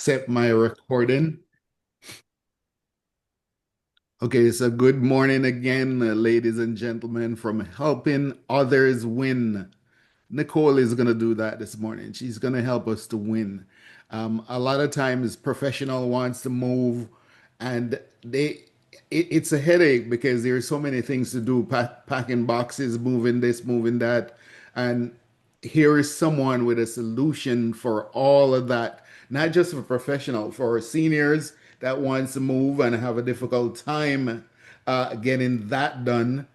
Accept my recording. Okay, so good morning again, ladies and gentlemen, from Helping Others Win. Nicole is going to do that this morning. She's going to help us to win. A lot of times, professional wants to move, and it's a headache because there's so many things to do, packing boxes, moving this, moving that, and here is someone with a solution for all of that, not just for professional, for seniors that wants to move and have a difficult time getting that done.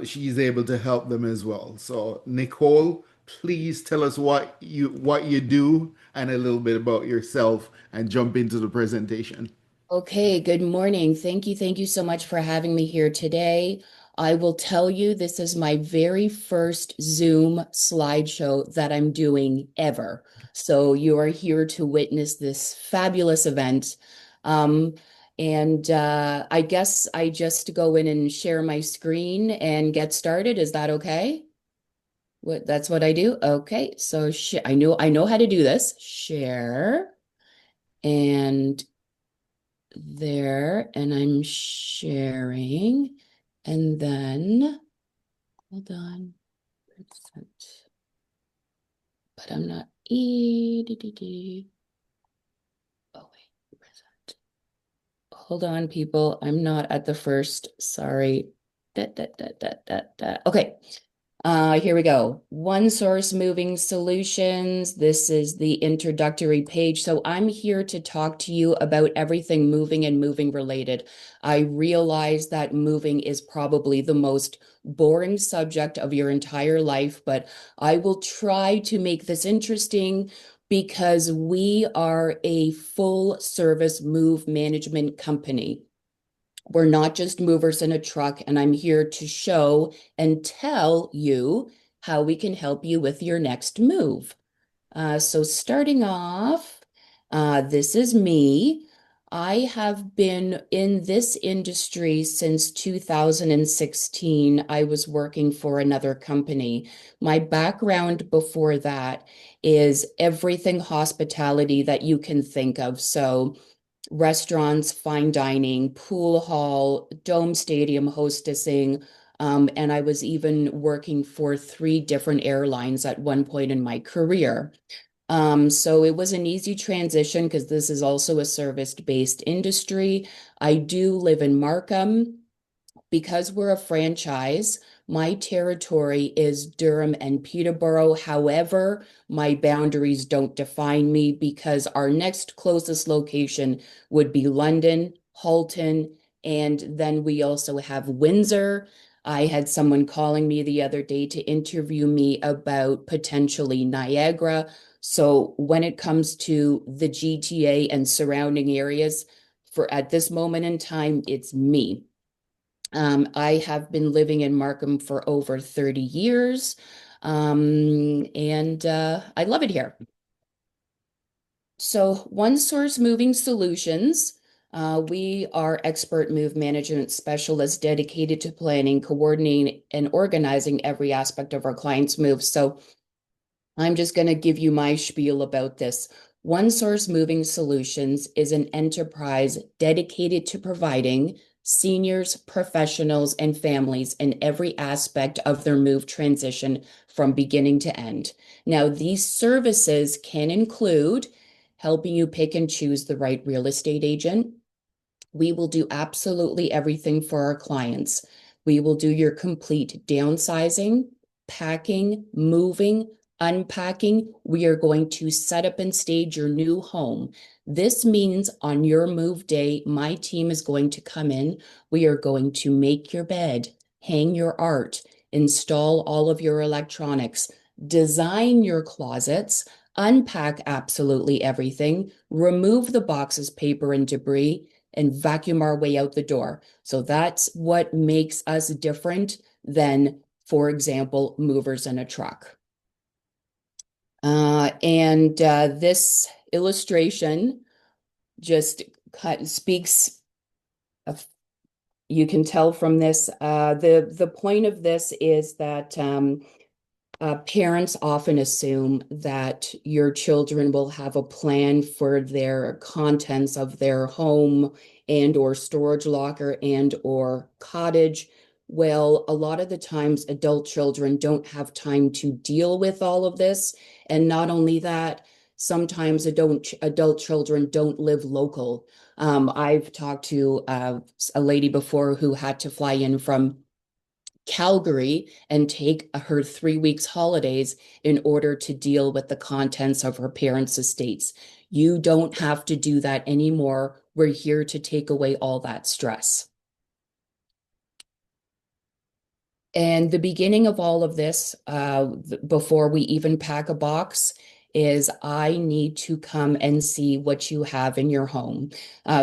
She's able to help them as well. So, Nicole, please tell us what you do and a little bit about yourself, and jump into the presentation. Okay, good morning. Thank you so much for having me here today. I will tell you, this is my very first Zoom slideshow that I'm doing ever. So you are here to witness this fabulous event. Um, I guess I just go in and share my screen and get started. Is that okay? That's what I do? Okay, so I know how to do this. Share and there, and I'm sharing, and then hold on, present, but I'm not oh wait, present. Hold on, people, I'm not at the first. Sorry. Okay. Here we go. OneSource Moving Solutions. This is the introductory page. So I'm here to talk to you about everything moving and moving related. I realize that moving is probably the most boring subject of your entire life, but I will try to make this interesting because we are a full service move management company. We're not just movers in a truck, and I'm here to show and tell you how we can help you with your next move. So starting off, this is me. I have been in this industry since 2016. I was working for another company. My background before that is everything hospitality that you can think of. So restaurants, fine dining, pool hall, dome stadium hostessing. And I was even working for three different airlines at one point in my career. So it was an easy transition because this is also a service-based industry. I do live in Markham. Because we're a franchise, my territory is Durham and Peterborough. However, my boundaries don't define me because our next closest location would be London, Halton, and then we also have Windsor. I had someone calling me the other day to interview me about potentially Niagara. So when it comes to the GTA and surrounding areas, for at this moment in time, it's me. I have been living in Markham for over 30 years, and I love it here. So, OneSource Moving Solutions, we are expert move management specialists dedicated to planning, coordinating, and organizing every aspect of our clients' moves. So, I'm just going to give you my spiel about this. OneSource Moving Solutions is an enterprise dedicated to providing seniors, professionals, and families in every aspect of their move transition from beginning to end. Now, these services can include helping you pick and choose the right real estate agent. We will do absolutely everything for our clients. We will do your complete downsizing, packing, moving, unpacking. We are going to set up and stage your new home. This means on your move day, my team is going to come in. We are going to make your bed, hang your art, install all of your electronics, design your closets, unpack absolutely everything, remove the boxes, paper, and debris, and vacuum our way out the door. So that's what makes us different than, for example, movers in a truck. This illustration just speaks of, you can tell from this, the point of this is that Parents often assume that your children will have a plan for their contents of their home and or storage locker and or cottage. Well, a lot of the times adult children don't have time to deal with all of this. And not only that, sometimes adult children don't live local. I've talked to a lady before who had to fly in from Calgary and take her 3 weeks holidays in order to deal with the contents of her parents' estates. You don't have to do that anymore. We're here to take away all that stress. And the beginning of all of this, before we even pack a box, is I need to come and see what you have in your home.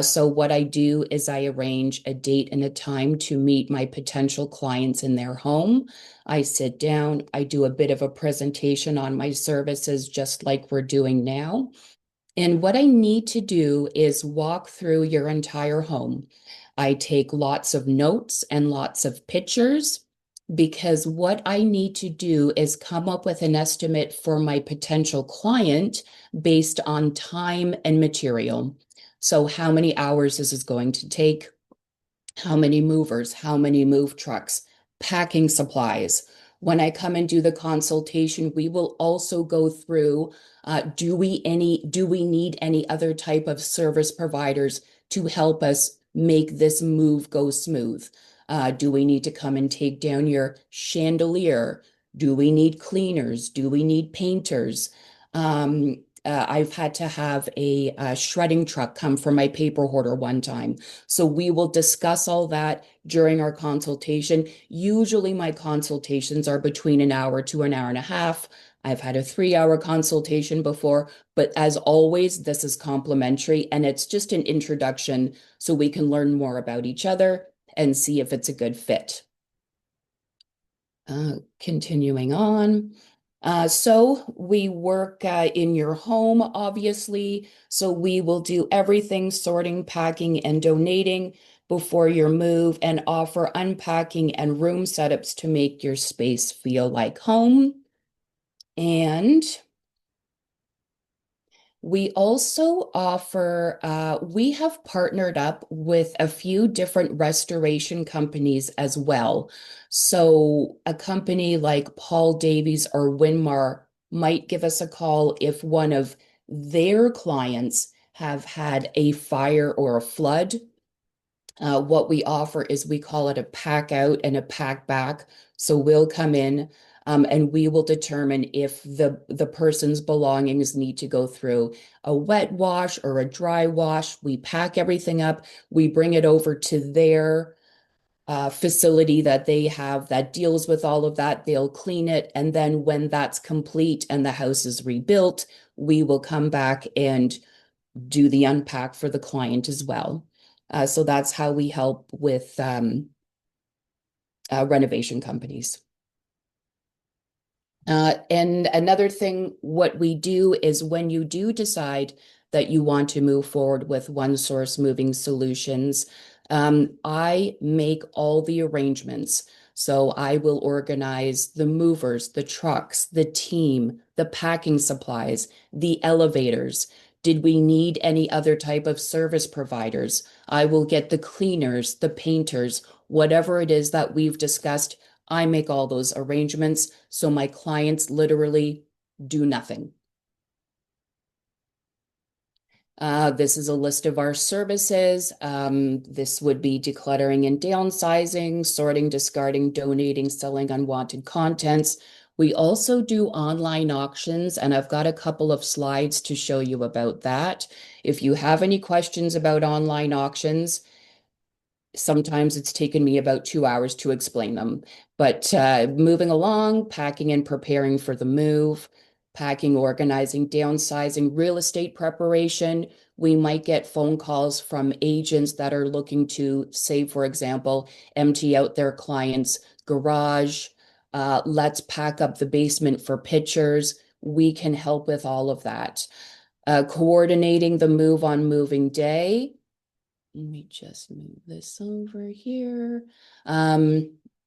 So, what I do is I arrange a date and a time to meet my potential clients in their home. I sit down, I do a bit of a presentation on my services, just like we're doing now. And what I need to do is walk through your entire home. I take lots of notes and lots of pictures because what I need to do is come up with an estimate for my potential client based on time and material. So, how many hours this is going to take? How many movers, how many move trucks, packing supplies. When I come and do the consultation, we will also go through, do we need any other type of service providers to help us make this move go smooth? Do we need to come and take down your chandelier? Do we need cleaners? Do we need painters? I've had to have a shredding truck come for my paper hoarder one time. So we will discuss all that during our consultation. Usually my consultations are between an hour to an hour and a half. I've had a 3 hour consultation before, but as always, this is complimentary and it's just an introduction so we can learn more about each other and see if it's a good fit. Continuing on. So we work in your home, obviously. So we will do everything sorting, packing, and donating before your move and offer unpacking and room setups to make your space feel like home. And we also offer, we have partnered up with a few different restoration companies as well. So a company like Paul Davies or Winmar might give us a call if one of their clients have had a fire or a flood. What we offer is we call it a pack out and a pack back. So we'll come in and we will determine if the person's belongings need to go through a wet wash or a dry wash. We pack everything up. We bring it over to their facility that they have that deals with all of that. They'll clean it. And then when that's complete and the house is rebuilt, we will come back and do the unpack for the client as well. So that's how we help with renovation companies. And another thing, what we do is when you do decide that you want to move forward with OneSource Moving Solutions, I make all the arrangements. So I will organize the movers, the trucks, the team, the packing supplies, the elevators. Did we need any other type of service providers? I will get the cleaners, the painters, whatever it is that we've discussed. I make all those arrangements so my clients literally do nothing. This is a list of our services. This would be decluttering and downsizing, sorting, discarding, donating, selling unwanted contents. We also do online auctions, and I've got a couple of slides to show you about that. If you have any questions about online auctions, sometimes it's taken me about 2 hours to explain them. But moving along, packing and preparing for the move, packing, organizing, downsizing, real estate preparation. We might get phone calls from agents that are looking to, say, for example, empty out their client's garage. Let's pack up the basement for pictures. We can help with all of that. Coordinating the move on moving day. Let me just move this over here.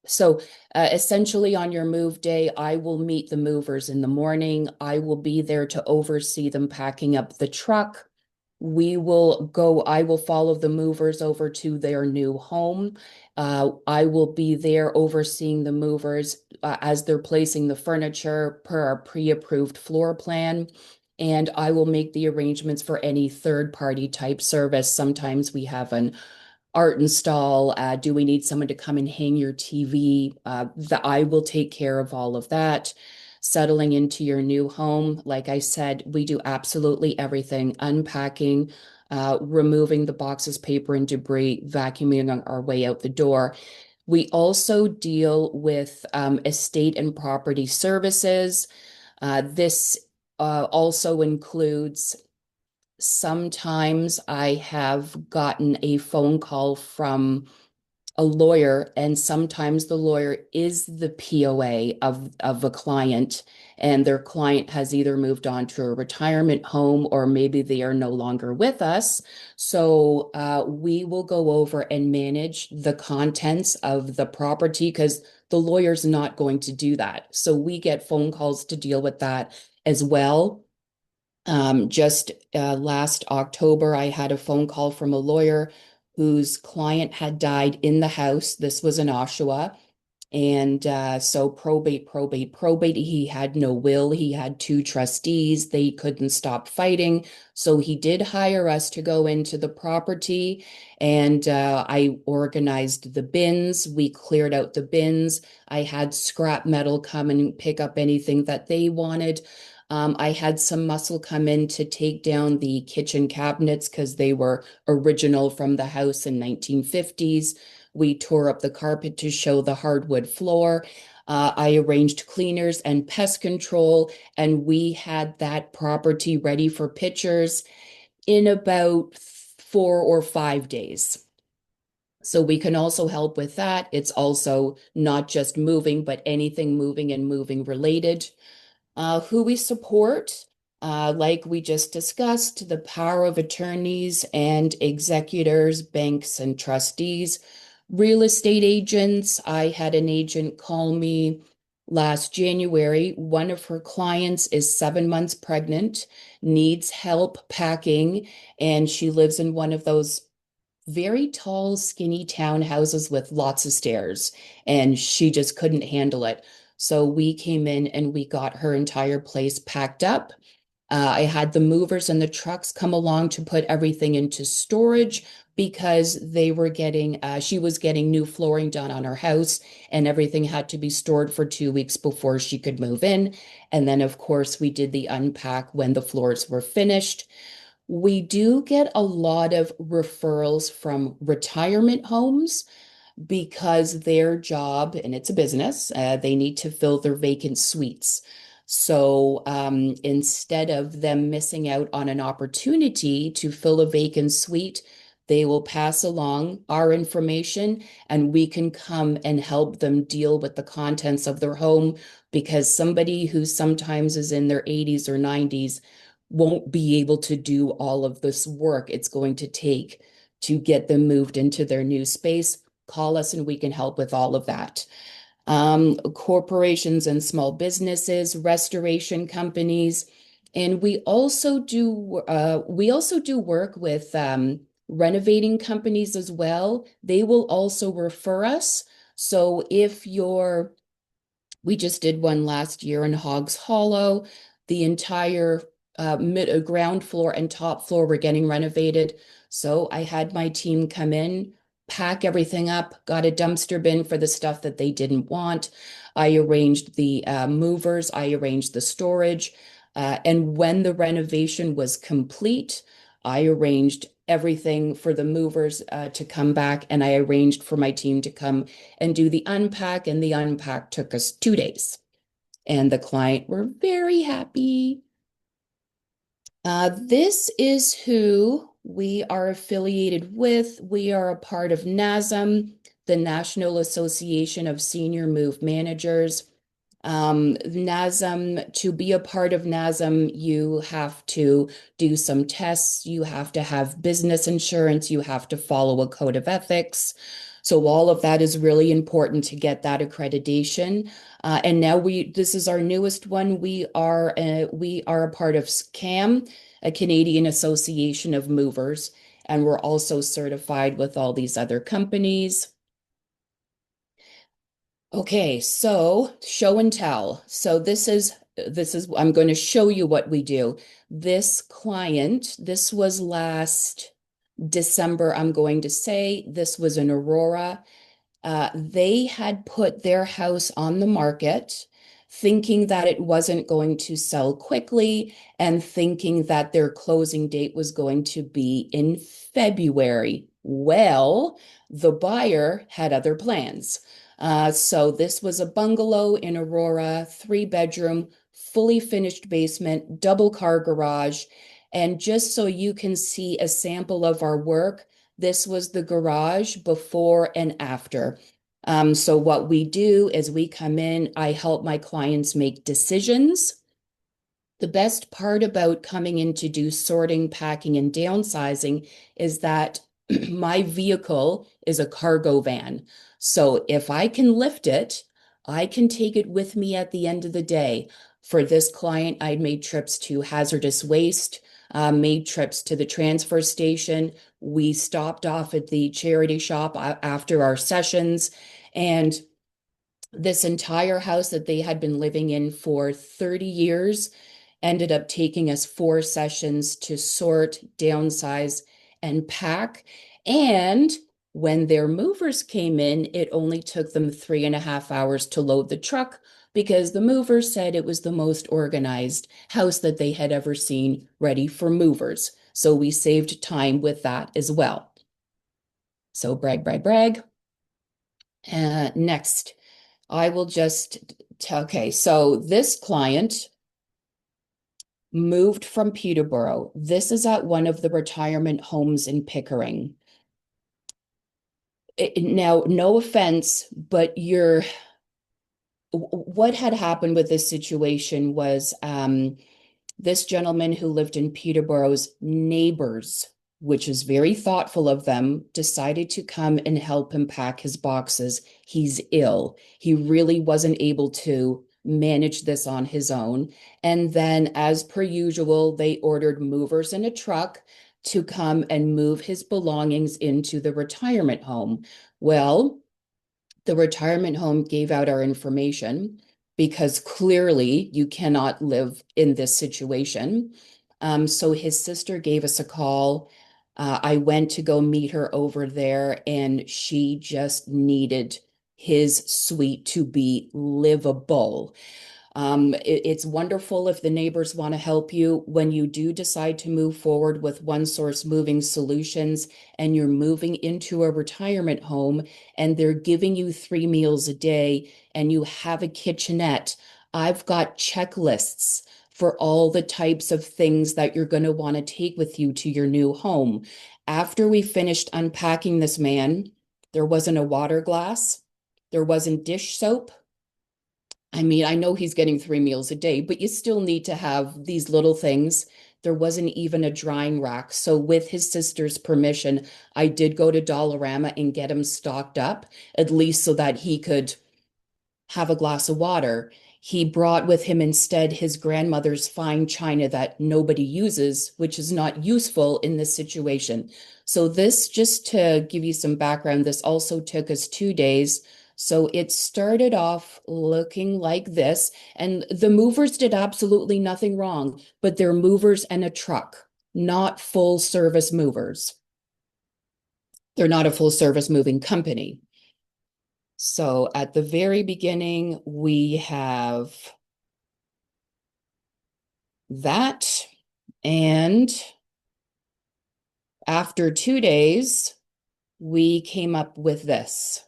So essentially, on your move day, I will meet the movers in the morning. I will be there to oversee them packing up the truck. I will follow the movers over to their new home. I will be there overseeing the movers as they're placing the furniture per our pre-approved floor plan. And I will make the arrangements for any third-party type service. Sometimes we have an art install? Do we need someone to come and hang your TV? I will take care of all of that. Settling into your new home, like I said, we do absolutely everything, unpacking, removing the boxes, paper, and debris, vacuuming our way out the door. We also deal with estate and property services. This also includes sometimes I have gotten a phone call from a lawyer, and sometimes the lawyer is the POA of a client, and their client has either moved on to a retirement home or maybe they are no longer with us. So we will go over and manage the contents of the property because the lawyer's not going to do that. So we get phone calls to deal with that as well. Just last October, I had a phone call from a lawyer whose client had died in the house. This was in Oshawa. And so probate, probate, probate. He had no will. He had two trustees. They couldn't stop fighting. So he did hire us to go into the property, and I organized the bins. We cleared out the bins. I had scrap metal come and pick up anything that they wanted. I had some muscle come in to take down the kitchen cabinets because they were original from the house in 1950s. We tore up the carpet to show the hardwood floor. I arranged cleaners and pest control, and we had that property ready for pictures in about 4 or 5 days. So we can also help with that. It's also not just moving, but anything moving and moving related. Who we support, like we just discussed, the power of attorneys and executors, banks and trustees, real estate agents. I had an agent call me last January. One of her clients is 7 months pregnant, needs help packing, and she lives in one of those very tall, skinny townhouses with lots of stairs, and she just couldn't handle it. So we came in and we got her entire place packed up. I had the movers and the trucks come along to put everything into storage because she was getting new flooring done on her house, and everything had to be stored for 2 weeks before she could move in. And then, of course, we did the unpack when the floors were finished. We do get a lot of referrals from retirement homes because their job, and it's a business, they need to fill their vacant suites. So instead of them missing out on an opportunity to fill a vacant suite, they will pass along our information and we can come and help them deal with the contents of their home because somebody who sometimes is in their 80s or 90s won't be able to do all of this work it's going to take to get them moved into their new space. Call us and we can help with all of that. Corporations and small businesses, restoration companies, and we also do work with renovating companies as well. They will also refer us. So if you're we just did one last year in Hogs Hollow. The entire ground floor and top floor were getting renovated. So I had my team come in, pack everything up, got a dumpster bin for the stuff that they didn't want. I arranged the movers, I arranged the storage. And when the renovation was complete, I arranged everything for the movers to come back, and I arranged for my team to come and do the unpack, and the unpack took us 2 days. And the client were very happy. This is who we are affiliated with. We are a part of NASM, the National Association of Senior Move Managers. NASM, to be a part of NASM, you have to do some tests, you have to have business insurance, you have to follow a code of ethics. So all of that is really important to get that accreditation. And now this is our newest one. We are a part of CAM, a Canadian Association of Movers, and we're also certified with all these other companies. Okay, so show and tell. So this is I'm going to show you what we do. This client, this was last December, I'm going to say. This was in Aurora. They had put their house on the market thinking that it wasn't going to sell quickly and thinking that their closing date was going to be in February. Well, the buyer had other plans. So this was a bungalow in Aurora, 3 bedroom, fully finished basement, double car garage. And just so you can see a sample of our work, this was the garage before and after. So what we do is we come in, I help my clients make decisions. The best part about coming in to do sorting, packing, and downsizing is that my vehicle is a cargo van. So if I can lift it, I can take it with me at the end of the day. For this client, I made trips to hazardous waste, made trips to the transfer station. We stopped off at the charity shop after our sessions. And this entire house that they had been living in for 30 years ended up taking us 4 sessions to sort, downsize, and pack. And when their movers came in, it only took them 3.5 hours to load the truck because the movers said it was the most organized house that they had ever seen ready for movers. So we saved time with that as well. So brag, brag, brag. Next, I will just tell, okay, so this client moved from Peterborough. This is at one of the retirement homes in Pickering. Now, no offense, but what had happened with this situation was this gentleman who lived in Peterborough's neighbors, which is very thoughtful of them, decided to come and help him pack his boxes. He's ill. He really wasn't able to manage this on his own. And then, as per usual, they ordered movers in a truck to come and move his belongings into the retirement home. Well, the retirement home gave out our information because clearly you cannot live in this situation. So his sister gave us a call. I went to go meet her over there, and she just needed his suite to be livable. It's wonderful if the neighbors want to help you. When you do decide to move forward with OneSource Moving Solutions and you're moving into a retirement home and they're giving you 3 meals a day and you have a kitchenette, I've got checklists for all the types of things that you're going to want to take with you to your new home. After we finished unpacking this man, there wasn't a water glass, there wasn't dish soap. I mean, I know he's getting 3 meals a day, but you still need to have these little things. There wasn't even a drying rack. So, with his sister's permission, I did go to Dollarama and get him stocked up, at least so that he could have a glass of water. He brought with him instead his grandmother's fine china that nobody uses, which is not useful in this situation. So, this, just to give you some background, this also took us 2 days. So, it started off looking like this, and the movers did absolutely nothing wrong, but they're movers and a truck, not full service movers. They're not a full service moving company. So at the very beginning, we have that. And after 2 days, we came up with this.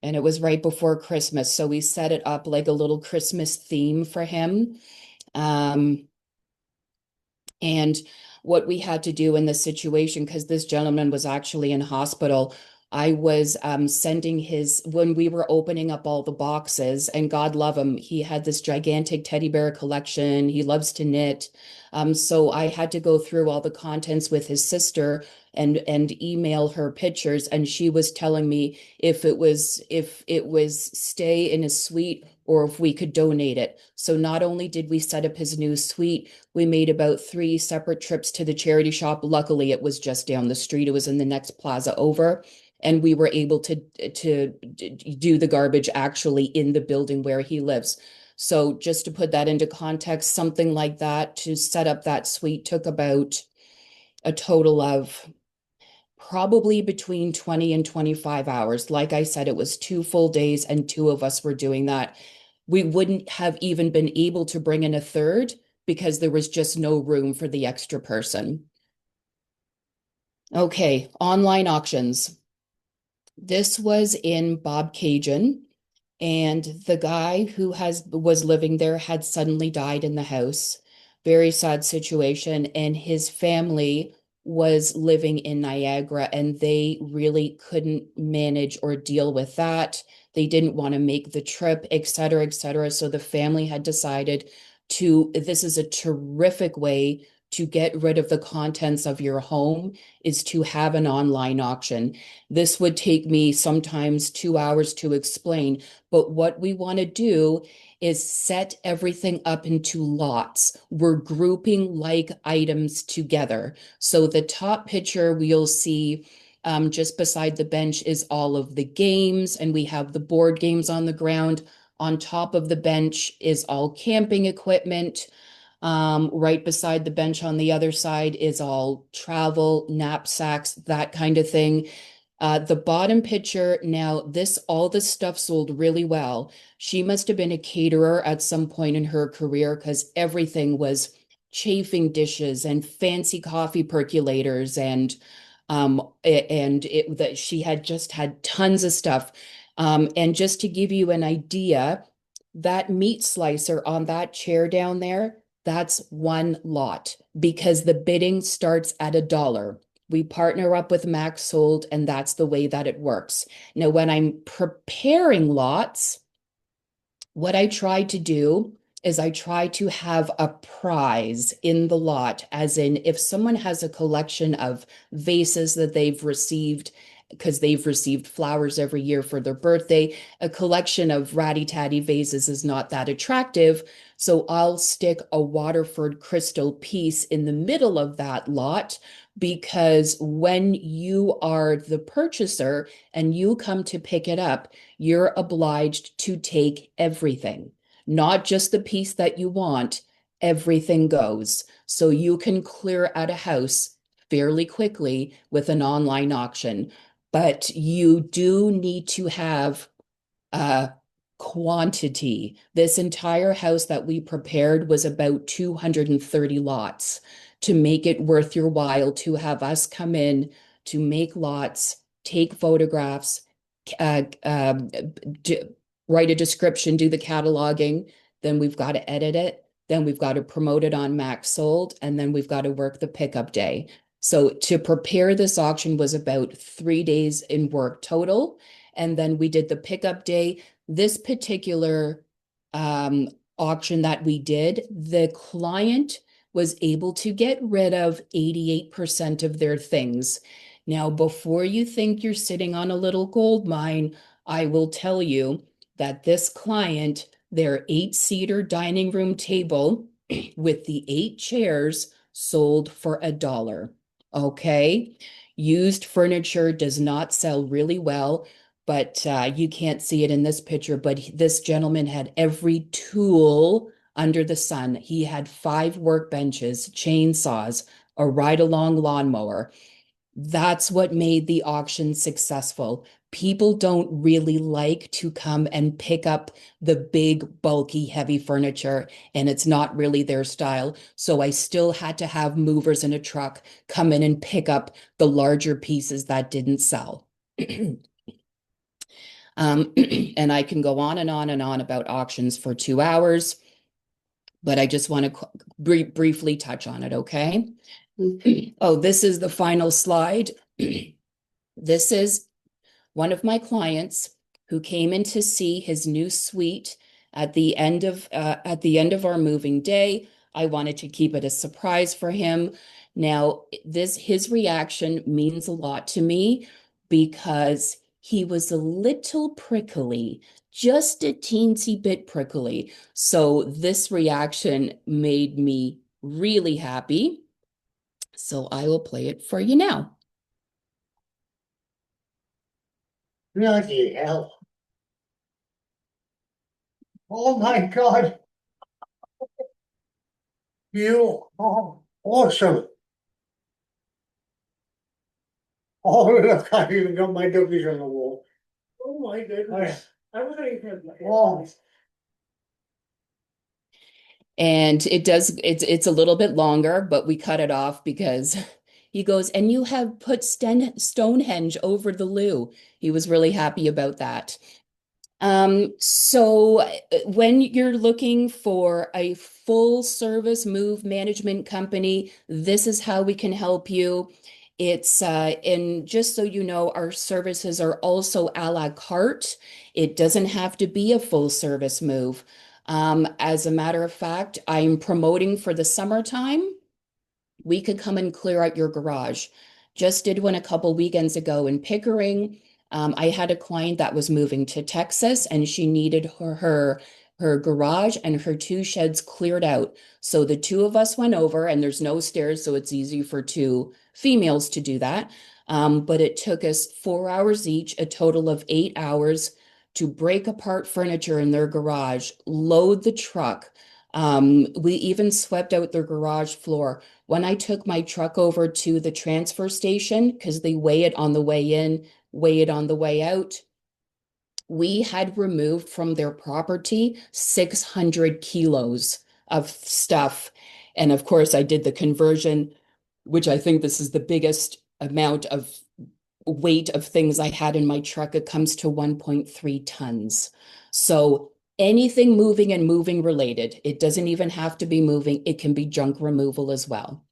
And it was right before Christmas. So we set it up like a little Christmas theme for him. Um, and what we had to do in this situation, because this gentleman was actually in hospital, I was sending when we were opening up all the boxes, and God love him, he had this gigantic teddy bear collection. He loves to knit. So I had to go through all the contents with his sister and email her pictures, and she was telling me if it was stay in his suite or if we could donate it. So not only did we set up his new suite, we made about 3 separate trips to the charity shop. Luckily, it was just down the street. It was in the next plaza over. And we were able to do the garbage actually in the building where he lives. So just to put that into context, something like that to set up that suite took about a total of probably between 20 and 25 hours. Like I said, it was 2 full days, and 2 of us were doing that. We wouldn't have even been able to bring in a third because there was just no room for the extra person. Okay, online auctions. This was in Bob Cajun, and the guy who has was living there had suddenly died in the house. Very sad situation, and his family was living in Niagara, and they really couldn't manage or deal with that. They didn't want to make the trip, et cetera, et cetera. So the family had decided this is a terrific way to get rid of the contents of your home, is to have an online auction. This would take me sometimes 2 hours to explain, but what we want to do is set everything up into lots. We're grouping like items together. So the top picture we'll see just beside the bench is all of the games, and we have the board games on the ground. On top of the bench is all camping equipment. Right beside the bench on the other side is all travel, knapsacks, that kind of thing. The bottom picture, now all this stuff sold really well. She must have been a caterer at some point in her career because everything was chafing dishes and fancy coffee percolators and that she had just had tons of stuff. And just to give you an idea, that meat slicer on that chair down there, that's one lot because the bidding starts at $1. We partner up with Max Sold, and that's the way that it works. Now, when I'm preparing lots, what I try to do is I try to have a prize in the lot, as in if someone has a collection of vases that they've received, because they've received flowers every year for their birthday, a collection of ratty-tatty vases is not that attractive. So I'll stick a Waterford crystal piece in the middle of that lot, because when you are the purchaser and you come to pick it up, you're obliged to take everything, not just the piece that you want. Everything goes. So you can clear out a house fairly quickly with an online auction, but you do need to have uh, quantity. This entire house that we prepared was about 230 lots to make it worth your while to have us come in to make lots, take photographs, uh, um, write a description, do the cataloging. Then we've got to edit it. Then we've got to promote it on Max Sold, and then we've got to work the pickup day. So to prepare this auction was about 3 days in work total. And then we did the pickup day. This particular um, auction that we did, the client was able to get rid of 88% of their things. Now, before you think you're sitting on a little gold mine, I will tell you that this client, their 8-seater dining room table with the 8 chairs sold for $1. Okay. Used furniture does not sell really well, but you can't see it in this picture. But this gentleman had every tool under the sun. He had 5 workbenches, chainsaws, a ride-along lawnmower. That's what made the auction successful. People don't really like to come and pick up the big, bulky, heavy furniture, and it's not really their style. So I still had to have movers in a truck come in and pick up the larger pieces that didn't sell. And I can go on and on and on about auctions for 2 hours, but I just want to briefly touch on it, okay? Oh, this is the final slide. This is One of my clients who came in to see his new suite at the end of our moving day. I wanted to keep it a surprise for him. Now, this his reaction means a lot to me because he was a little prickly, just a teensy bit prickly. So this reaction made me really happy. So I will play it for you now. Bloody hell. Oh my God. You are awesome. Oh, look, I even got my duckies on the wall. Oh my goodness. I really have my oh. And it's a little bit longer, but we cut it off because he goes, and you have put Stonehenge over the loo. He was really happy about that. So when you're looking for a full service move management company, this is how we can help you. And just so you know, our services are also a la carte. It doesn't have to be a full service move. As a matter of fact, I'm promoting for the summertime. We could come and clear out your garage. Just did one a couple weekends ago in Pickering. I had a client that was moving to Texas and she needed her garage and her two sheds cleared out. So the two of us went over, and there's no stairs, so it's easy for two females to do that. But it took us 4 hours each, a total of 8 hours, to break apart furniture in their garage, load the truck. We even swept out their garage floor. When I took my truck over to the transfer station, because they weigh it on the way in, weigh it on the way out, we had removed from their property 600 kilos of stuff. And of course, I did the conversion, which I think this is the biggest amount of weight of things I had in my truck. It comes to 1.3 tons. So anything moving and moving related, it doesn't even have to be moving, it can be junk removal as well.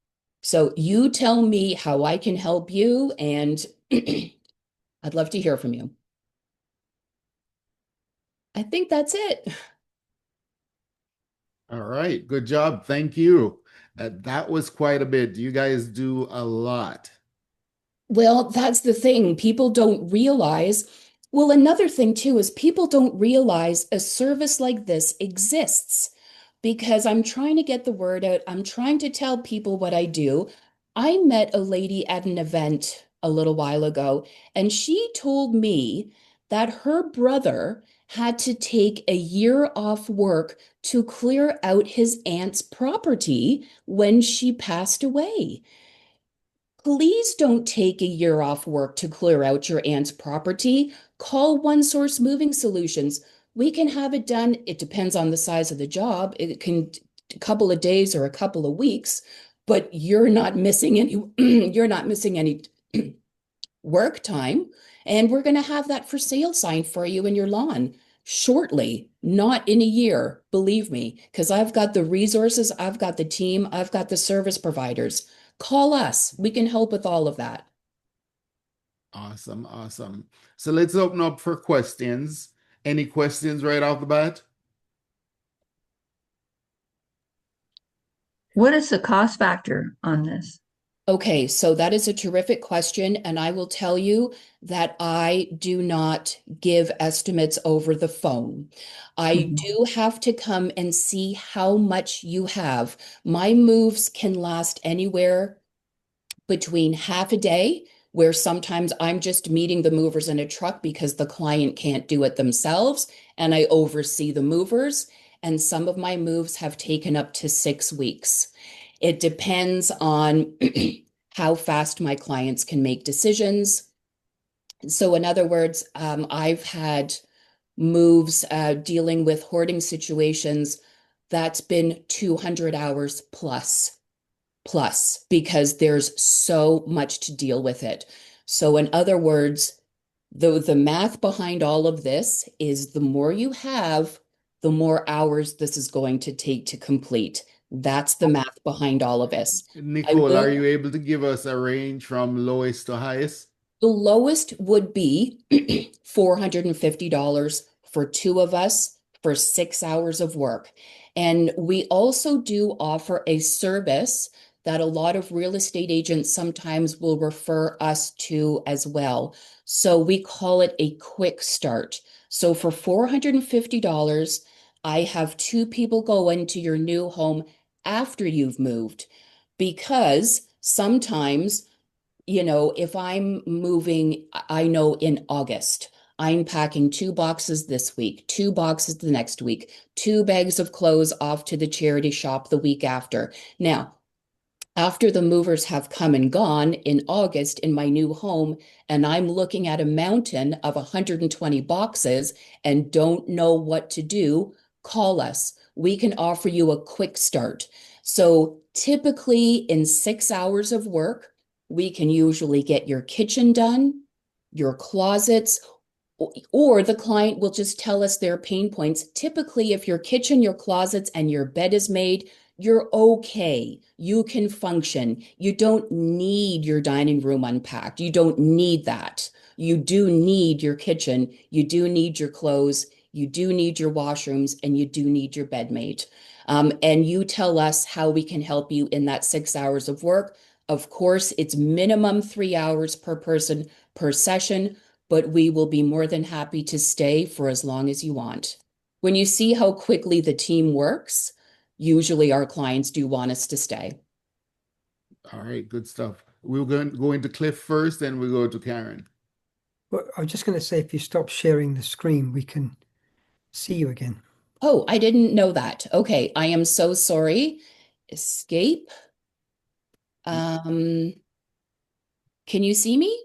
So you tell me how I can help you, and I'd love to hear from you. I think that's it. All right, good job. Thank you. That was quite a bit. You guys do a lot. Well, that's the thing. People don't realize. Well, another thing too is people don't realize a service like this exists because I'm trying to get the word out. I'm trying to tell people what I do. I met a lady at an event a little while ago, and she told me that her brother had to take a year off work to clear out his aunt's property when she passed away. Please don't take a year off work to clear out your aunt's property. Call OneSource Moving Solutions. We can have it done. It depends on the size of the job. It can a couple of days or a couple of weeks, but you're not missing any you're not missing any work time. And we're going to have that for sale sign for you in your lawn shortly, not in a year, believe me, because I've got the resources, I've got the team, I've got the service providers. Call us. We can help with all of that. Awesome, awesome. So let's open up for questions. Any questions right off the bat? What is the cost factor on this? Okay, so that is a terrific question, and I will tell you that I do not give estimates over the phone. I Mhm. do have to come and see how much you have. My moves can last anywhere between half a day, where sometimes I'm just meeting the movers in a truck because the client can't do it themselves, and I oversee the movers. And some of my moves have taken up to 6 weeks. It depends on how fast my clients can make decisions. So, in other words, I've had moves dealing with hoarding situations that's been 200 hours plus because there's so much to deal with it. So, in other words, the math behind all of this is the more you have, the more hours this is going to take to complete. That's the math behind all of this. I Nicole, are will. you able to give us a range from lowest to highest? The lowest would be $450 for two of us for 6 hours of work. And we also do offer a service that a lot of real estate agents sometimes will refer us to as well. So we call it a quick start. So for $450, I have two people go into your new home after you've moved because sometimes if I'm moving, I know in August, I'm packing 2 boxes this week, 2 boxes the next week, 2 bags of clothes off to the charity shop the week after. Now, after the movers have come and gone in August in my new home, and I'm looking at a mountain of 120 boxes and don't know what to do, call us. We can offer you a quick start. So typically in 6 hours of work, we can usually get your kitchen done, your closets, or the client will just tell us their pain points. Typically, if your kitchen, your closets, and your bed is made, you're okay. You can function. You don't need your dining room unpacked. You don't need that. You do need your kitchen. You do need your clothes. You do need your washrooms, and you do need your bed made. And you tell us how we can help you in that 6 hours of work. Of course, it's minimum 3 hours per person per session, but we will be more than happy to stay for as long as you want. When you see how quickly the team works, usually our clients do want us to stay. All right, good stuff. We're going to go into Cliff first, then we go to Karen. Well, I was just going to say, if you stop sharing the screen, we can see you again. Oh, I didn't know that. Okay, I am so sorry. Escape. Um, can you see me?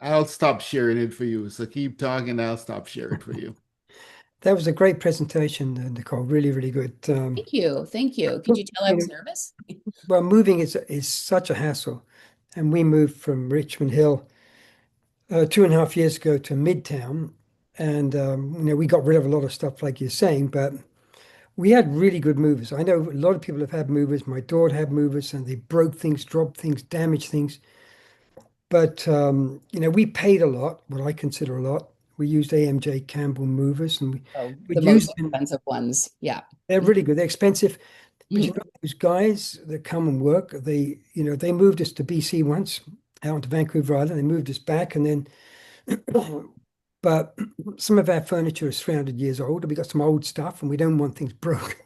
I'll stop sharing it for you. So keep talking. I'll stop sharing it for you. That was a great presentation, Nicole. Really, really good. Thank you. Thank you. Could you tell I was nervous? Well, moving is such a hassle, and we moved from Richmond Hill 2.5 years ago to Midtown, and we got rid of a lot of stuff, like you're saying, but we had really good movers. I know a lot of people have had movers. My daughter had movers, and they broke things, dropped things, damaged things. But we paid a lot, what I consider a lot. We used AMJ Campbell movers, and Oh, we the used most them. expensive ones. Yeah. They're really good. They're expensive, but Mhm. those guys that come and work, they moved us to BC once, out to Vancouver Island. They moved us back, and then, but some of our furniture is 300 years old, and we got some old stuff, and we don't want things broken.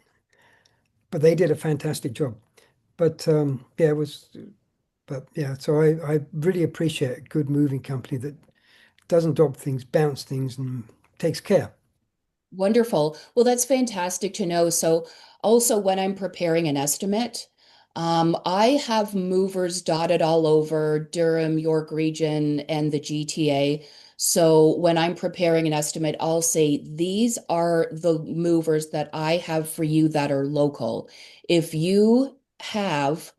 But they did a fantastic job. But yeah, it was. But yeah, so I really appreciate a good moving company that doesn't drop things, bounce things, and takes care. Wonderful. Well, that's fantastic to know. So, also when I'm preparing an estimate, I have movers dotted all over Durham, York region, and the GTA. So, when I'm preparing an estimate, I'll say these are the movers that I have for you that are local. If you have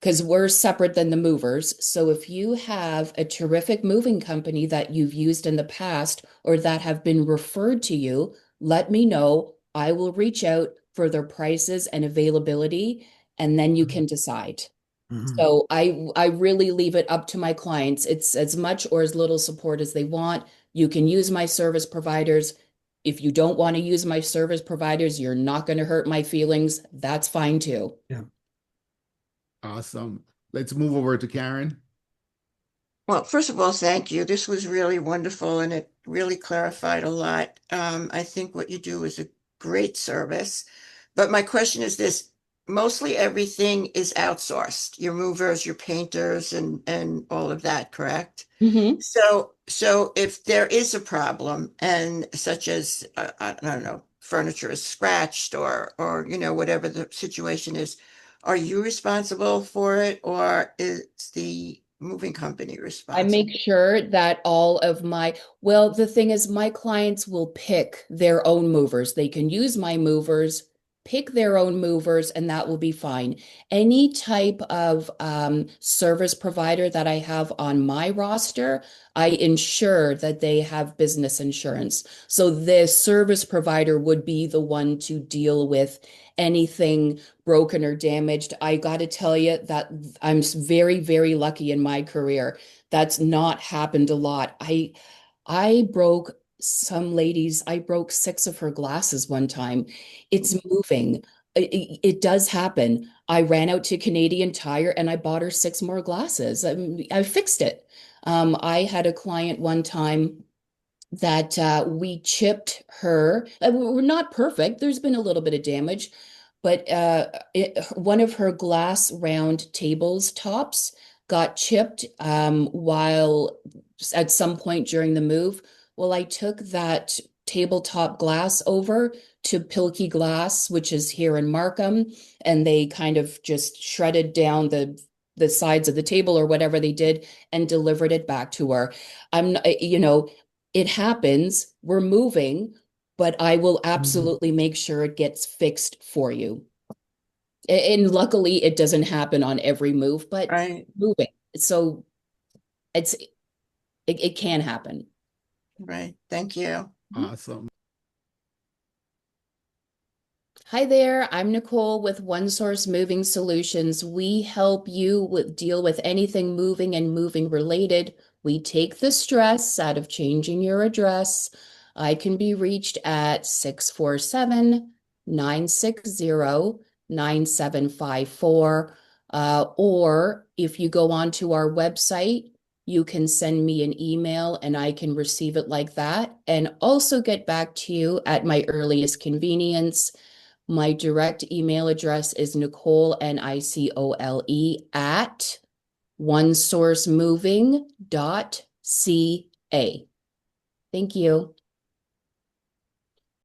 because we're separate than the movers. So if you have a terrific moving company that you've used in the past or that have been referred to you, let me know. I will reach out for their prices and availability, and then you can decide. Mhm. So I really leave it up to my clients. It's as much or as little support as they want. You can use my service providers. If you don't want to use my service providers, you're not going to hurt my feelings. That's fine too. Yeah. Awesome. Let's move over to Karen. Well, first of all, thank you. This was really wonderful and it really clarified a lot. I think what you do is a great service. But my question is this, mostly everything is outsourced, your movers, your painters and all of that, correct? Mhm. So if there is a problem and such as I don't know, furniture is scratched or whatever the situation is, are you responsible for it or is the moving company I make responsible? sure that the thing is, my clients will pick their own movers. They can use my movers, pick their own movers, and that will be fine. Any type of service provider that I have on my roster, I ensure that they have business insurance. So the service provider would be the one to deal with anything broken or damaged. I got to tell you that I'm very, very lucky in my career. That's not happened a lot. I broke I broke six of her glasses one time. It's moving. It does happen. I ran out to Canadian Tire and I bought her six more glasses. I fixed it. I had a client one time that we chipped her. We're not perfect. There's been a little bit of damage, but one of her glass round tables tops got chipped while at some point during the move. Well, I took that tabletop glass over to Pilkey Glass, which is here in Markham, and they kind of just shredded down the sides of the table or whatever they did and delivered it back to her. It happens, we're moving, but I will absolutely make sure it gets fixed for you. And luckily, it doesn't happen on every move, but Right, moving. So it can happen. right. Thank you. Awesome. Hi there, I'm Nicole with OneSource Moving Solutions. We help you deal with anything moving and moving related. We take the stress out of changing your address. I can be reached at 647-960-9754. Or if you go onto our website, you can send me an email and I can receive it like that and also get back to you at my earliest convenience. My direct email address is Nicole, Nicole, at onesourcemoving.ca. Thank you.